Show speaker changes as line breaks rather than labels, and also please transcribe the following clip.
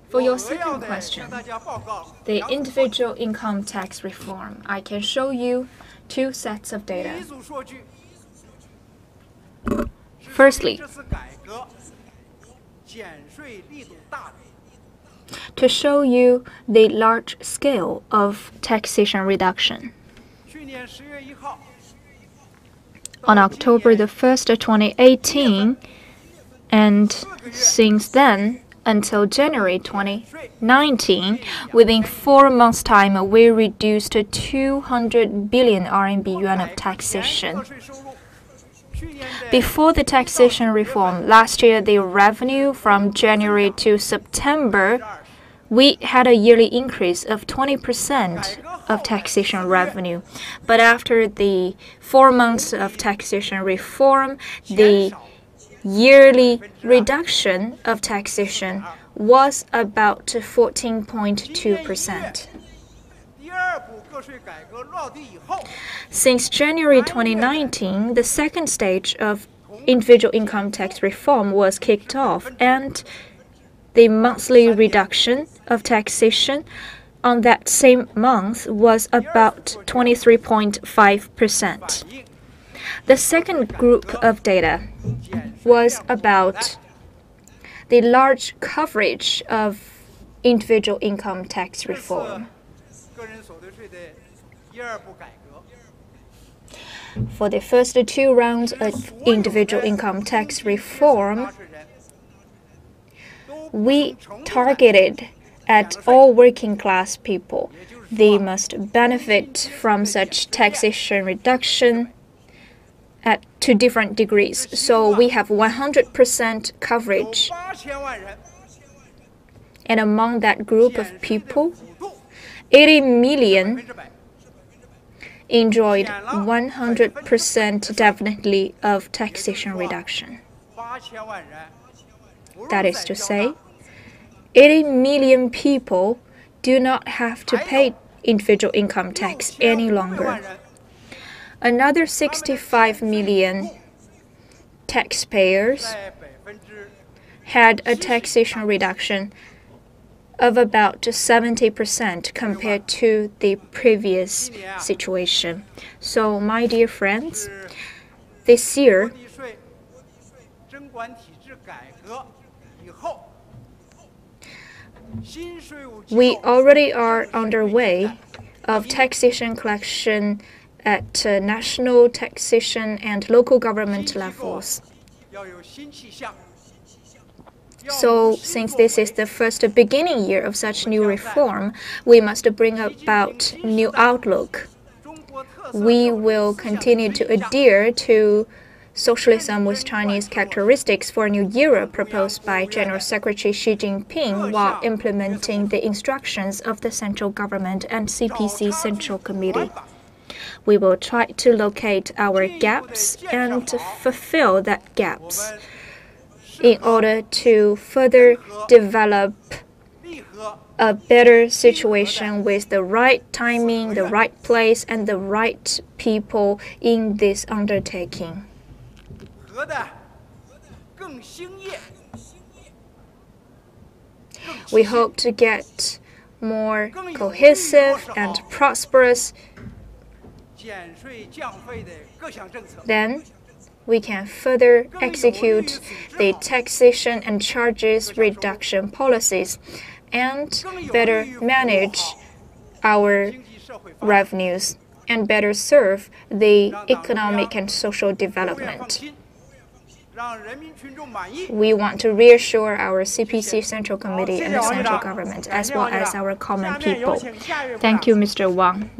For your second question, the individual income tax reform, I can show you two sets of data. Firstly, to show you the large scale of taxation reduction. On October the 1st, 2018, and since then until January 2019, within 4 months' time, we reduced 200 billion RMB yuan of taxation. Before the taxation reform, last year the revenue from January to September, we had a yearly increase of 20% of taxation revenue. But after the 4 months of taxation reform, the yearly reduction of taxation was about 14.2%. Since January 2019, the second stage of individual income tax reform was kicked off, and the monthly reduction of taxation on that same month was about 23.5%. The second group of data was about the large coverage of individual income tax reform. For the first 2 rounds of individual income tax reform, we targeted at all working class people. They must benefit from such taxation reduction to different degrees. So we have 100% coverage. And among that group of people, 80 million enjoyed 100% definitely of taxation reduction. That is to say, 80 million people do not have to pay individual income tax any longer. Another 65 million taxpayers had a taxation reduction of about 70% compared to the previous situation. So, my dear friends, this year, we already are underway of taxation collection at national taxation and local government levels. So, since this is the first beginning year of such new reform, we must bring about new outlook. We will continue to adhere to socialism with Chinese characteristics for a new era proposed by General Secretary Xi Jinping while implementing the instructions of the central government and CPC Central Committee. We will try to locate our gaps and to fulfill that gaps in order to further develop a better situation with the right timing, the right place, and the right people in this undertaking. We hope to get more cohesive and prosperous. Then we can further execute the taxation and charges reduction policies and better manage our revenues and better serve the economic and social development. We want to reassure our CPC Central Committee and the central government, as well as our common people. Thank you, Mr. Wang.